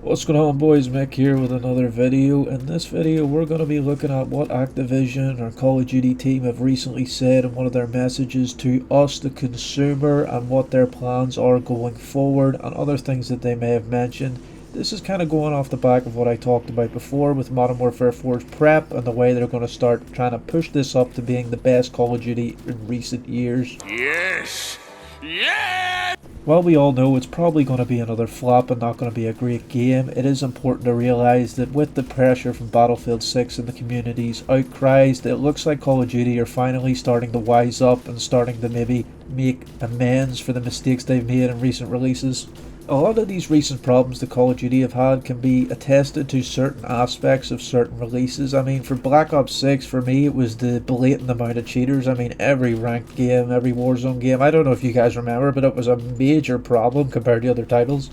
What's going on, boys? Mick here with another video. In this video we're going to be looking at what Activision or Call of Duty team have recently said in one of their messages to us, the consumer, and what their plans are going forward and other things that they may have mentioned. This is kind of going off the back of what I talked about before with Modern Warfare 4's prep and the way they're going to start trying to push this up to being the best Call of Duty in recent years. Yes! Yes! While we all know it's probably going to be another flop and not going to be a great game, it is important to realise that with the pressure from Battlefield 6 and the community's outcries, that it looks like Call of Duty are finally starting to wise up and starting to maybe make amends for the mistakes they've made in recent releases. A lot of these recent problems that Call of Duty have had can be attested to certain aspects of certain releases. I mean, for Black Ops 6, for me, it was the blatant amount of cheaters. I mean, every ranked game, every Warzone game, I don't know if you guys remember, but it was a major problem compared to other titles.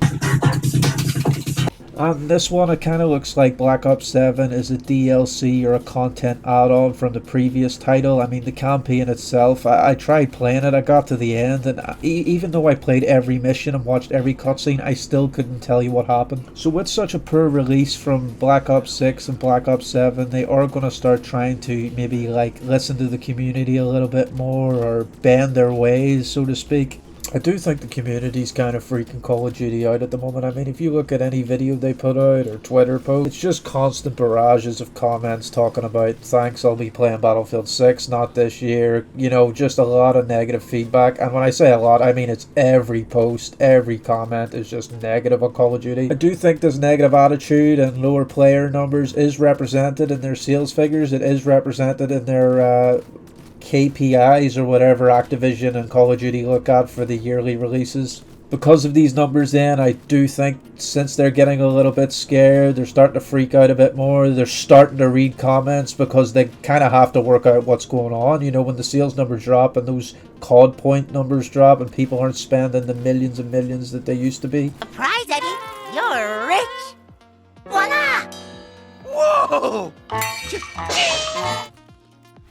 And this one, it kind of looks like Black Ops 7 is a DLC or a content add-on from the previous title. I mean, the campaign itself, I tried playing it, I got to the end, and even though I played every mission and watched every cutscene, I still couldn't tell you what happened. So with such a poor release from Black Ops 6 and Black Ops 7, they are going to start trying to maybe like listen to the community a little bit more or bend their ways, so to speak. I do think the community's kind of freaking Call of Duty out at the moment. I mean, if you look at any video they put out or Twitter post, it's just constant barrages of comments talking about, thanks, I'll be playing Battlefield 6, not this year. You know, just a lot of negative feedback. And when I say a lot, I mean it's every post, every comment is just negative on Call of Duty. I do think this negative attitude and lower player numbers is represented in their sales figures. It is represented in their KPIs or whatever Activision and Call of Duty look at for the yearly releases. Because of these numbers then, I do think since they're getting a little bit scared, they're starting to freak out a bit more, they're starting to read comments because they kind of have to work out what's going on. You know, when the sales numbers drop and those COD point numbers drop and people aren't spending the millions and millions that they used to be. Surprise, Eddie! You're rich! Voila! Whoa!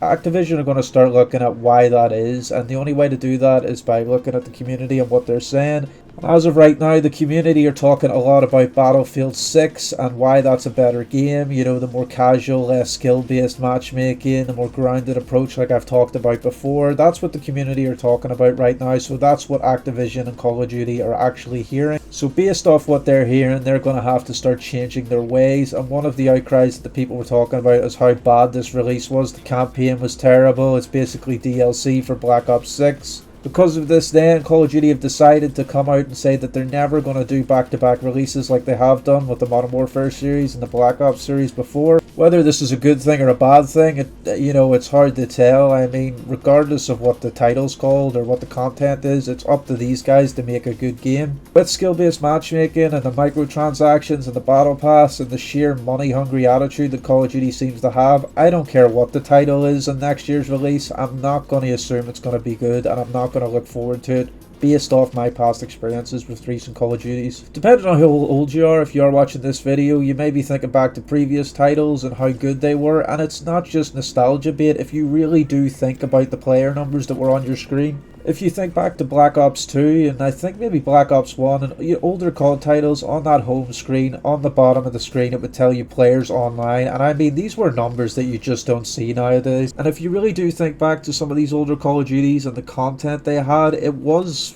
Activision are going to start looking at why that is, and the only way to do that is by looking at the community and what they're saying. As of right now, the community are talking a lot about Battlefield 6 and why that's a better game. You know, the more casual, less skill-based matchmaking, the more grounded approach like I've talked about before. That's what the community are talking about right now, so that's what Activision and Call of Duty are actually hearing. So based off what they're hearing, they're going to have to start changing their ways, and one of the outcries that the people were talking about is how bad this release was. The campaign was terrible. It's basically DLC for Black Ops 6. Because of this then, Call of Duty have decided to come out and say that they're never going to do back-to-back releases like they have done with the Modern Warfare series and the Black Ops series before. Whether this is a good thing or a bad thing, it's hard to tell. I mean, regardless of what the title's called or what the content is, it's up to these guys to make a good game. With skill-based matchmaking and the microtransactions and the battle pass and the sheer money-hungry attitude that Call of Duty seems to have, I don't care what the title is in next year's release, I'm not going to assume it's going to be good, and I'm not going to look forward to it based off my past experiences with recent Call of Duties. Depending on how old you are, if you are watching this video, you may be thinking back to previous titles and how good they were, and it's not just nostalgia bait if you really do think about the player numbers that were on your screen. If you think back to Black Ops 2 and I think maybe Black Ops 1 and older COD titles, on that home screen, on the bottom of the screen, it would tell you players online. And I mean, these were numbers that you just don't see nowadays. And if you really do think back to some of these older Call of Duties and the content they had, it was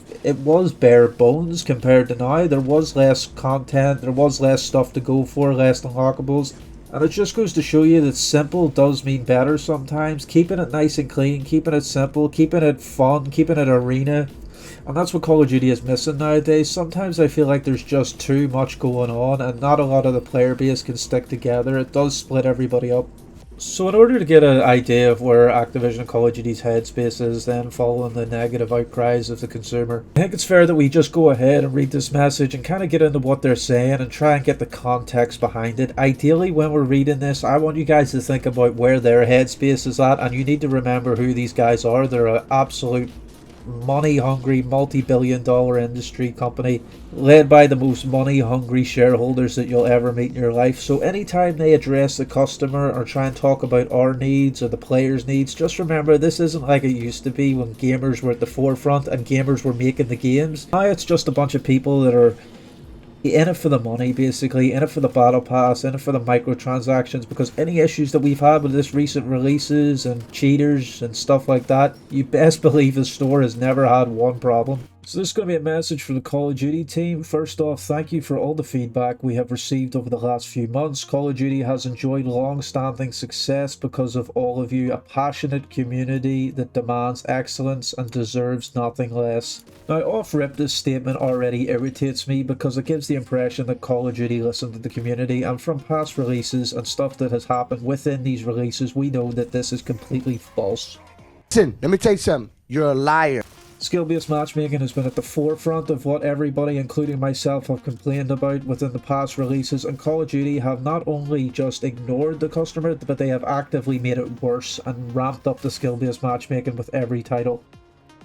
bare bones compared to now. There was less content, there was less stuff to go for, less unlockables. And it just goes to show you that simple does mean better sometimes. Keeping it nice and clean, keeping it simple, keeping it fun, keeping it arena. And that's what Call of Duty is missing nowadays. Sometimes I feel like there's just too much going on and not a lot of the player base can stick together. It does split everybody up. So in order to get an idea of where Activision and Call of Duty's headspace is then following the negative outcries of the consumer, I think it's fair that we just go ahead and read this message and kind of get into what they're saying and try and get the context behind it. Ideally, when we're reading this, I want you guys to think about where their headspace is at, and you need to remember who these guys are. They're an absolute money-hungry, multi-billion-dollar industry company led by the most money-hungry shareholders that you'll ever meet in your life. So anytime they address the customer or try and talk about our needs or the players' needs, just remember this isn't like it used to be when gamers were at the forefront and gamers were making the games. Now it's just a bunch of people that are In it for the money, basically, in it for the battle pass, in it for the microtransactions, because any issues that we've had with this recent releases and cheaters and stuff like that, you best believe the store has never had one problem. So this is going to be a message for the Call of Duty team. First off, thank you for all the feedback we have received over the last few months. Call of Duty has enjoyed long-standing success because of all of you, a passionate community that demands excellence and deserves nothing less. Now, off-rip, this statement already irritates me because it gives the impression that Call of Duty listened to the community, and from past releases and stuff that has happened within these releases, we know that this is completely false. Listen, let me tell you something. You're a liar. Skill-based matchmaking has been at the forefront of what everybody, including myself, have complained about within the past releases, and Call of Duty have not only just ignored the customer, but they have actively made it worse and ramped up the skill-based matchmaking with every title.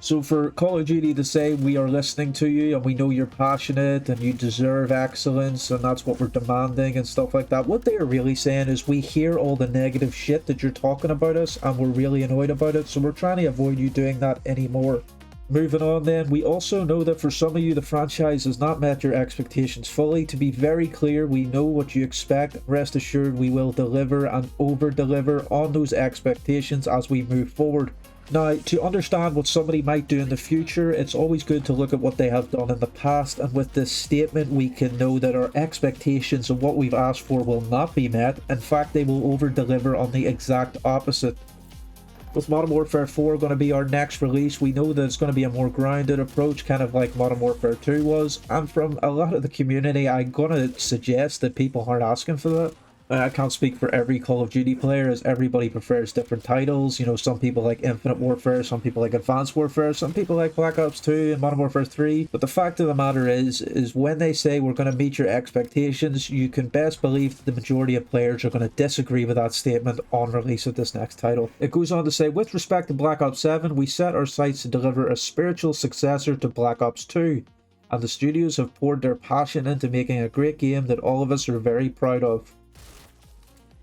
So for Call of Duty to say we are listening to you and we know you're passionate and you deserve excellence and that's what we're demanding and stuff like that, what they are really saying is we hear all the negative shit that you're talking about us and we're really annoyed about it, so we're trying to avoid you doing that anymore. Moving on then, we also know that for some of you the franchise has not met your expectations fully. To be very clear, we know what you expect. Rest assured we will deliver and over-deliver on those expectations as we move forward. Now, to understand what somebody might do in the future, it's always good to look at what they have done in the past, and with this statement we can know that our expectations of what we've asked for will not be met. In fact, they will over-deliver on the exact opposite. With Modern Warfare 4 going to be our next release, we know that it's going to be a more grounded approach, kind of like Modern Warfare 2 was, and from a lot of the community I'm going to suggest that people aren't asking for that. I can't speak for every Call of Duty player, as everybody prefers different titles. You know, some people like Infinite Warfare, some people like Advanced Warfare, some people like Black Ops 2 and Modern Warfare 3. But the fact of the matter is when they say we're going to meet your expectations, you can best believe that the majority of players are going to disagree with that statement on release of this next title. It goes on to say, with respect to Black Ops 7, we set our sights to deliver a spiritual successor to Black Ops 2. And the studios have poured their passion into making a great game that all of us are very proud of.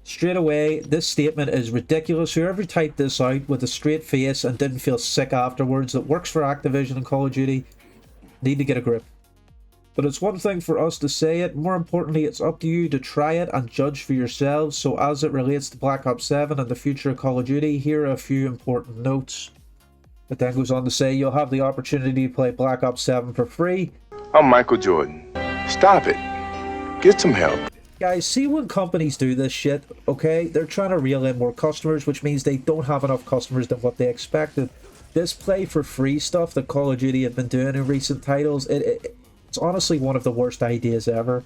Straight away, this statement is ridiculous. Whoever typed this out with a straight face and didn't feel sick afterwards that works for Activision and Call of Duty need to get a grip. But it's one thing for us to say it, more importantly it's up to you to try it and judge for yourselves. So as it relates to Black Ops 7 and the future of Call of Duty, here are a few important notes. It then goes on to say you'll have the opportunity to play Black Ops 7 for free. I'm Michael Jordan. Stop it. Get some help. Guys, see when companies do this shit, okay? They're trying to reel in more customers, which means they don't have enough customers than what they expected. This play for free stuff that Call of Duty have been doing in recent titles, it's honestly one of the worst ideas ever.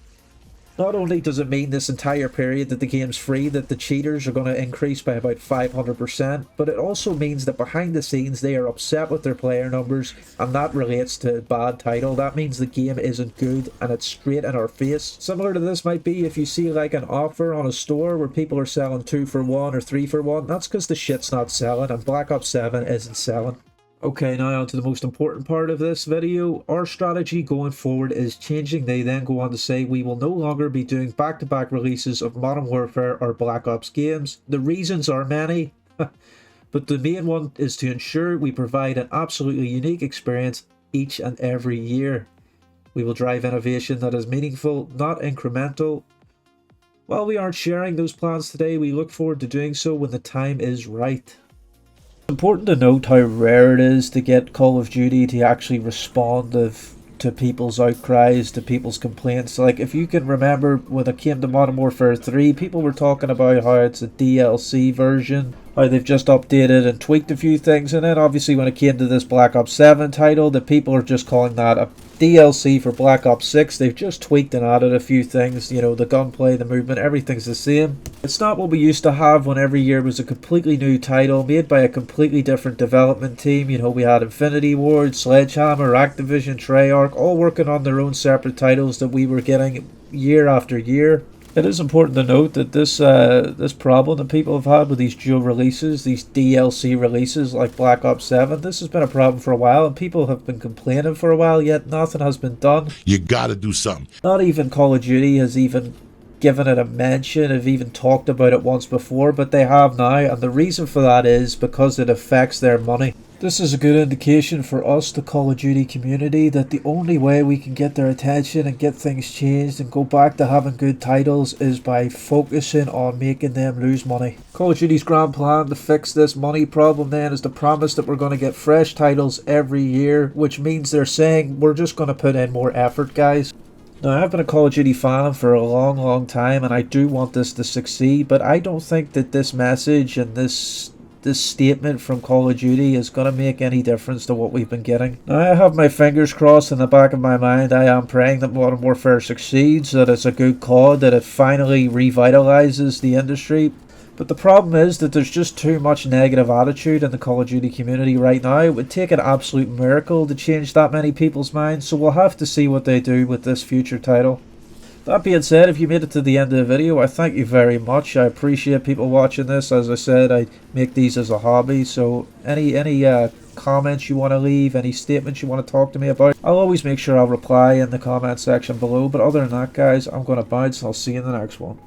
Not only does it mean this entire period that the game's free, that the cheaters are going to increase by about 500%, but it also means that behind the scenes they are upset with their player numbers, and that relates to a bad title. That means the game isn't good and it's straight in our face. Similar to this might be if you see like an offer on a store where people are selling 2 for 1 or 3 for 1, that's because the shit's not selling and Black Ops 7 isn't selling. Okay, now on to the most important part of this video. Our strategy going forward is changing. They then go on to say we will no longer be doing back-to-back releases of Modern Warfare or Black Ops games. The reasons are many, but the main one is to ensure we provide an absolutely unique experience each and every year. We will drive innovation that is meaningful, not incremental. While we aren't sharing those plans today, we look forward to doing so when the time is right. It's important to note how rare it is to get Call of Duty to actually respond to people's outcries, to people's complaints. Like, if you can remember when it came to Modern Warfare 3, people were talking about how it's a DLC version, how they've just updated and tweaked a few things, and then obviously when it came to this Black Ops 7 title, the people are just calling that a DLC for Black Ops 6. They've just tweaked and added a few things, you know, the gunplay, the movement, everything's the same. It's not what we used to have when every year was a completely new title made by a completely different development team. You know, we had Infinity Ward, Sledgehammer, Activision, Treyarch, all working on their own separate titles that we were getting year after year. It is important to note that this problem that people have had with these dual releases, these DLC releases like Black Ops 7, this has been a problem for a while and people have been complaining for a while, yet nothing has been done. You gotta do something. Not even Call of Duty has even given it a mention, have even talked about it once before, but they have now, and the reason for that is because it affects their money. This is a good indication for us, the Call of Duty community, that the only way we can get their attention and get things changed and go back to having good titles is by focusing on making them lose money. Call of Duty's grand plan to fix this money problem then is to promise that we're going to get fresh titles every year, which means they're saying we're just going to put in more effort, guys. Now, I've been a Call of Duty fan for a long time, and I do want this to succeed, but I don't think that this message and this statement from Call of Duty is going to make any difference to what we've been getting. Now, I have my fingers crossed in the back of my mind. I am praying that Modern Warfare succeeds, that it's a good COD, that it finally revitalizes the industry. But the problem is that there's just too much negative attitude in the Call of Duty community right now. It would take an absolute miracle to change that many people's minds, so we'll have to see what they do with this future title. That being said, if you made it to the end of the video, I thank you very much. I appreciate people watching this. As I said, I make these as a hobby, so any comments you want to leave, any statements you want to talk to me about, I'll always make sure I'll reply in the comment section below. But other than that, guys, I'm going to bounce and I'll see you in the next one.